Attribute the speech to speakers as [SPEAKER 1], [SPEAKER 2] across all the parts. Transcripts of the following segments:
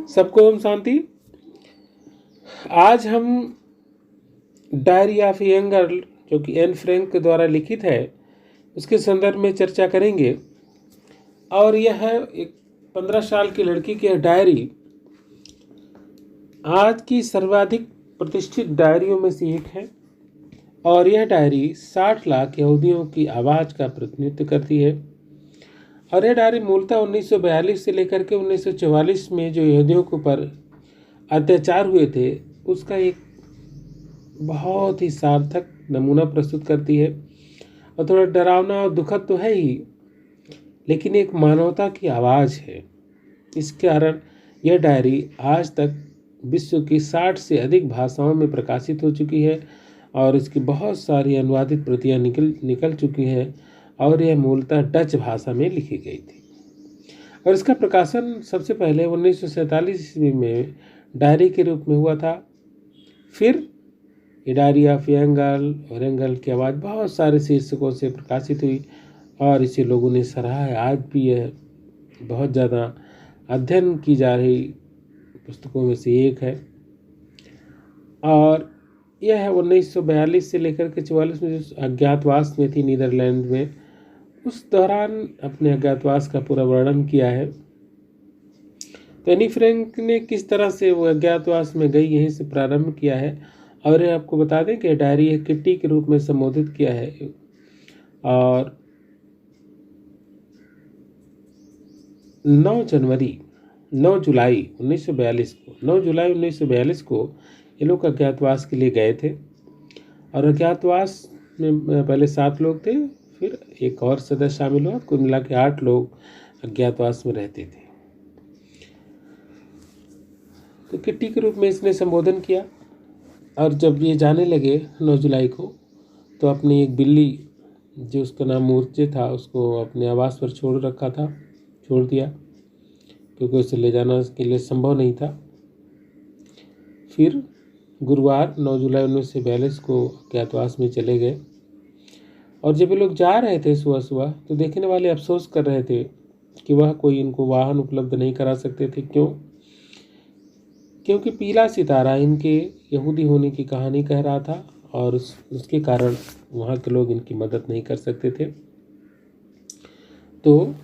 [SPEAKER 1] सबको ओम शांति। आज हम डायरी ऑफ यंग गर्ल जो कि एन फ्रैंक के द्वारा लिखित है उसके संदर्भ में चर्चा करेंगे। और यह है एक 15 साल की लड़की की डायरी आज की सर्वाधिक प्रतिष्ठित डायरियों में से एक है और यह डायरी 60 लाख यहूदियों की आवाज़ का प्रतिनिधित्व करती है। और यह डायरी मूलतः 1942 से लेकर के 1944 में जो यहूदियों के ऊपर अत्याचार हुए थे उसका एक बहुत ही सार्थक नमूना प्रस्तुत करती है। और थोड़ा डरावना और दुखद तो है ही, लेकिन एक मानवता की आवाज़ है। इस कारण यह डायरी आज तक विश्व की 60 से अधिक भाषाओं में प्रकाशित हो चुकी है और इसकी बहुत सारी अनुवादित प्रतियां निकल चुकी हैं और यह मूलतः डच भाषा में लिखी गई थी। और इसका प्रकाशन सबसे पहले 1947 ईस्वी में डायरी के रूप में हुआ था। फिर ये डायरी ऑफ यंग गर्ल और यंग गर्ल की आवाज़ बहुत सारे शीर्षकों से प्रकाशित हुई और इसे लोगों ने सराहा है। आज भी यह बहुत ज़्यादा अध्ययन की जा रही पुस्तकों में से एक है। और यह 1942 से लेकर के 44 में जो अज्ञातवास में थी नीदरलैंड में, उस दौरान अपने अज्ञातवास का पूरा वर्णन किया है। तो एनी फ्रैंक ने किस तरह से वो अज्ञातवास में गई यहीं से प्रारंभ किया है। और ये आपको बता दें कि डायरी एक किट्टी के रूप में संबोधित किया है। और 9 जुलाई 1942 को ये लोग अज्ञातवास के लिए गए थे। और अज्ञातवास में पहले 7 लोग थे, फिर एक और सदस्य शामिल हुआ, कुल मिला के 8 लोग अज्ञातवास में रहते थे। तो किट्टी के रूप में इसने संबोधन किया। और जब ये जाने लगे 9 जुलाई को, तो अपनी एक बिल्ली जो उसका नाम मूर्चे था उसको अपने आवास पर छोड़ दिया क्योंकि उसे ले जाना उसके लिए संभव नहीं था। फिर गुरुवार 9 जुलाई 1942 को अज्ञातवास में चले गए। और जब ये लोग जा रहे थे सुबह तो देखने वाले अफसोस कर रहे थे कि वह कोई इनको वाहन उपलब्ध नहीं करा सकते थे। क्योंकि पीला सितारा इनके यहूदी होने की कहानी कह रहा था और उसके कारण वहाँ के लोग इनकी मदद नहीं कर सकते थे। तो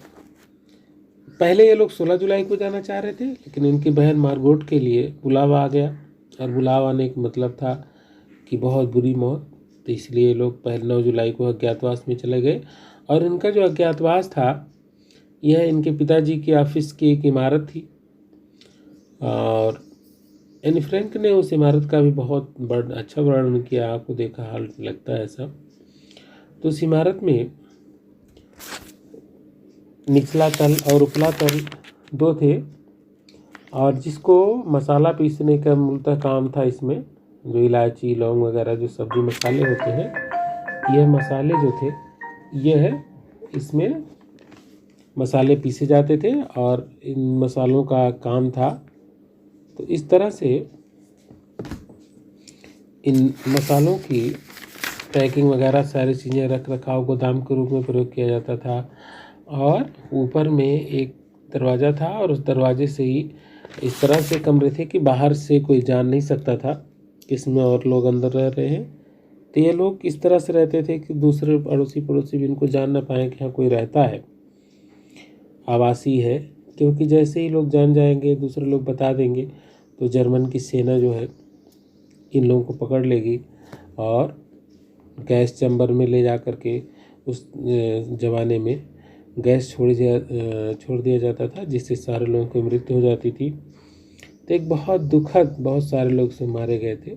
[SPEAKER 1] पहले ये लोग 16 जुलाई को जाना चाह रहे थे, लेकिन इनकी बहन मार्गोट के लिए बुलावा आ गया। और बुलावा आने का मतलब था कि बहुत बुरी मौत। तो इसलिए ये लोग पहले 9 जुलाई को अज्ञातवास में चले गए। और इनका जो अज्ञातवास था यह इनके पिताजी के ऑफिस की एक इमारत थी। और एनी फ्रैंक ने उस इमारत का भी बहुत अच्छा वर्णन किया। आपको देखा हाल लगता है ऐसा। तो उस इमारत में निचला तल और उपला तल 2 थे और जिसको मसाला पीसने का मूलतः काम था। इसमें जो इलायची लौंग वगैरह जो सब्जी मसाले होते हैं, यह मसाले जो थे यह इसमें मसाले पीसे जाते थे और इन मसालों का काम था। तो इस तरह से इन मसालों की पैकिंग वगैरह सारी चीज़ें रख रखाव गोदाम के रूप में प्रयोग किया जाता था। और ऊपर में एक दरवाज़ा था और उस दरवाजे से ही इस तरह से कमरे थे कि बाहर से कोई जान नहीं सकता था कि इसमें और लोग अंदर रह रहे हैं। तो ये लोग इस तरह से रहते थे कि दूसरे अड़ोसी पड़ोसी भी इनको जान ना पाएँ कि यहाँ कोई रहता है, आवासी है। क्योंकि जैसे ही लोग जान जाएंगे, दूसरे लोग बता देंगे, तो जर्मन की सेना जो है इन लोगों को पकड़ लेगी और गैस चैम्बर में ले जा कर के उस ज़माने में गैस छोड़ दिया जाता था, जिससे सारे लोगों की मृत्यु हो जाती थी। तो एक बहुत दुखद, बहुत सारे लोग से मारे गए थे।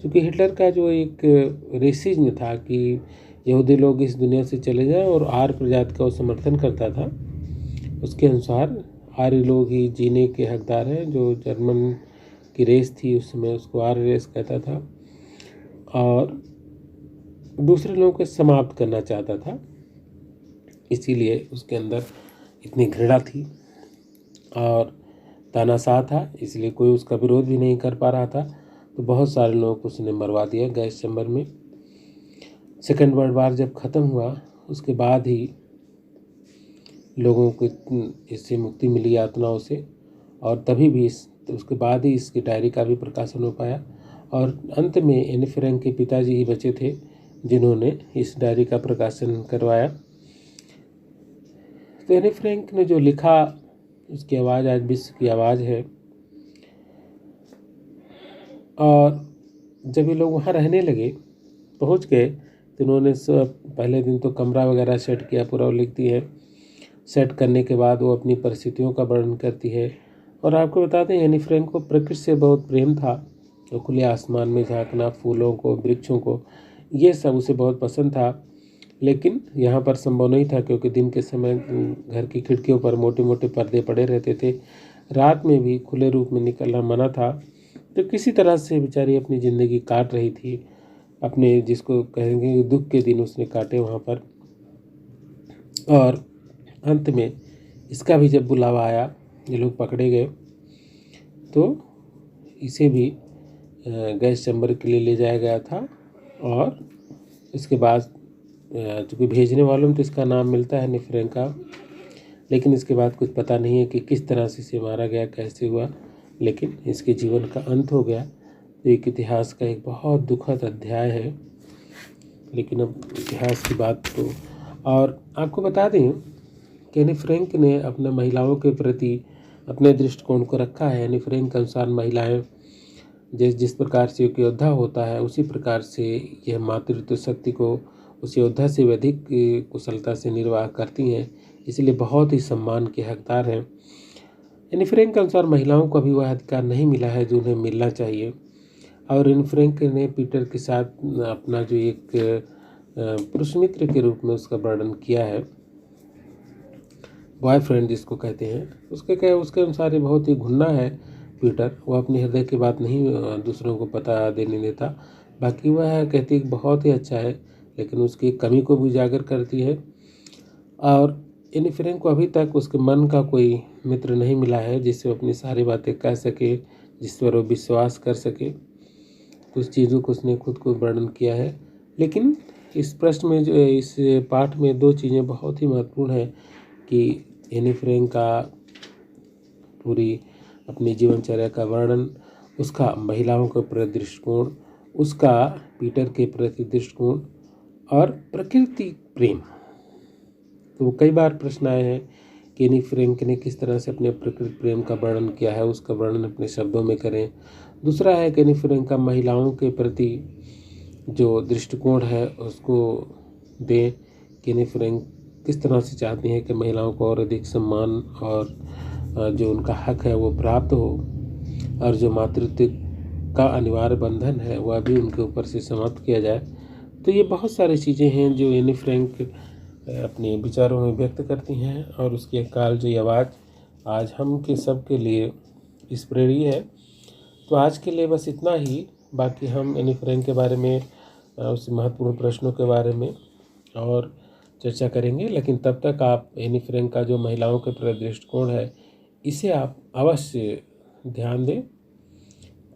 [SPEAKER 1] क्योंकि हिटलर का जो एक रेसिज्म था कि यहूदी लोग इस दुनिया से चले जाएं और आर्य प्रजाति का वो समर्थन करता था, उसके अनुसार आर्य लोग ही जीने के हकदार हैं। जो जर्मन की रेस थी उस समय उसको आर्य रेस कहता था और दूसरे लोगों को समाप्त करना चाहता था। इसीलिए उसके अंदर इतनी घृणा थी और तानाशाह था, इसलिए कोई उसका विरोध भी नहीं कर पा रहा था। तो बहुत सारे लोगों को उसने मरवा दिया गैस चैम्बर में। सेकेंड वर्ल्ड वार जब ख़त्म हुआ उसके बाद ही लोगों को इससे मुक्ति मिली यातनाओं से और तभी भी उसके बाद ही इसकी डायरी का भी प्रकाशन हो पाया। और अंत में एनी फ्रैंक के पिताजी ही बचे थे जिन्होंने इस डायरी का प्रकाशन करवाया। तो एनी फ्रैंक ने जो लिखा उसकी आवाज़ आज विश्व की आवाज़ है। और जब ये लोग वहाँ रहने लगे, पहुँच गए, तो उन्होंने सब पहले दिन तो कमरा वगैरह सेट किया, पूरा लिखती है। सेट करने के बाद वो अपनी परिस्थितियों का वर्णन करती है। और आपको बता दें एनी फ्रैंक को प्रकृति से बहुत प्रेम था। तो खुले आसमान में झांकना, फूलों को, वृक्षों को, ये सब उसे बहुत पसंद था। लेकिन यहाँ पर संभव नहीं था क्योंकि दिन के समय घर की खिड़कियों पर मोटे मोटे पर्दे पड़े रहते थे। रात में भी खुले रूप में निकलना मना था। तो किसी तरह से बेचारी अपनी ज़िंदगी काट रही थी, अपने जिसको कहेंगे दुख के दिन उसने काटे वहाँ पर। और अंत में इसका भी जब बुलावा आया, ये लोग पकड़े गए, तो इसे भी गैस चैम्बर के लिए ले जाया गया था। और इसके बाद चूँकि भेजने वालों में तो इसका नाम मिलता है एनी फ्रैंक का, लेकिन इसके बाद कुछ पता नहीं है कि किस तरह से इसे मारा गया, कैसे हुआ, लेकिन इसके जीवन का अंत हो गया। तो एक इतिहास का एक बहुत दुखद अध्याय है। लेकिन अब इतिहास की बात तो, और आपको बता दें कि एनी फ्रैंक ने अपने महिलाओं के प्रति अपने दृष्टिकोण को रखा है। एनी फ्रैंक के अनुसार महिलाएं जिस प्रकार से एक योद्धा होता है, उसी प्रकार से यह मातृत्व शक्ति को उस योद्धा से भी अधिक कुशलता से निर्वाह करती हैं, इसलिए बहुत ही सम्मान के हकदार हैं। एनी फ्रैंक के अनुसार महिलाओं को अभी वह अधिकार नहीं मिला है जो उन्हें मिलना चाहिए। और एनी फ्रैंक ने पीटर के साथ अपना जो एक पुरुष मित्र के रूप में उसका वर्णन किया है, बॉयफ्रेंड जिसको कहते हैं, उसके अनुसार ये बहुत ही घुन्ना है पीटर। वह अपने हृदय की बात नहीं दूसरों को पता देने देता। बाकी वह कहती है कि बहुत ही अच्छा है, लेकिन उसकी कमी को भी उजागर करती है। और एनी फ्रैंक को अभी तक उसके मन का कोई मित्र नहीं मिला है जिससे वो अपनी सारी बातें कह सके, जिस पर वो विश्वास कर सके। कुछ चीज़ों को उसने खुद को वर्णन किया है। लेकिन इस प्रश्न में इस पाठ में दो चीज़ें बहुत ही महत्वपूर्ण हैं कि एनी फ्रैंक का पूरी अपनी जीवनचर्या का वर्णन, उसका महिलाओं के प्रति दृष्टिकोण, उसका पीटर के प्रति दृष्टिकोण और प्रकृति प्रेम। तो कई बार प्रश्न आए हैं कि एनी फ्रैंक ने किस तरह से अपने प्रकृति प्रेम का वर्णन किया है, उसका वर्णन अपने शब्दों में करें। दूसरा है कि एनी फ्रैंक का महिलाओं के प्रति जो दृष्टिकोण है उसको दें कि एनी फ्रैंक किस तरह से चाहती हैं कि महिलाओं को और अधिक सम्मान और जो उनका हक है वो प्राप्त हो, और जो मातृत्व का अनिवार्य बंधन है वह भी उनके ऊपर से समाप्त किया जाए। तो ये बहुत सारी चीज़ें हैं जो एनी फ्रैंक अपने विचारों में व्यक्त करती हैं, और उसकी कालजयी आवाज़ आज हम के सब के लिए स्मरणीय है। तो आज के लिए बस इतना ही। बाकी हम एनी फ्रैंक के बारे में, उस महत्वपूर्ण प्रश्नों के बारे में और चर्चा करेंगे। लेकिन तब तक आप एनी फ्रैंक का जो महिलाओं के प्रति दृष्टिकोण है, इसे आप अवश्य ध्यान दें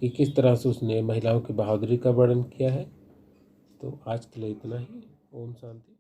[SPEAKER 1] कि किस तरह से उसने महिलाओं की बहादुरी का वर्णन किया है। तो आज के लिए इतना ही। ओम शांति।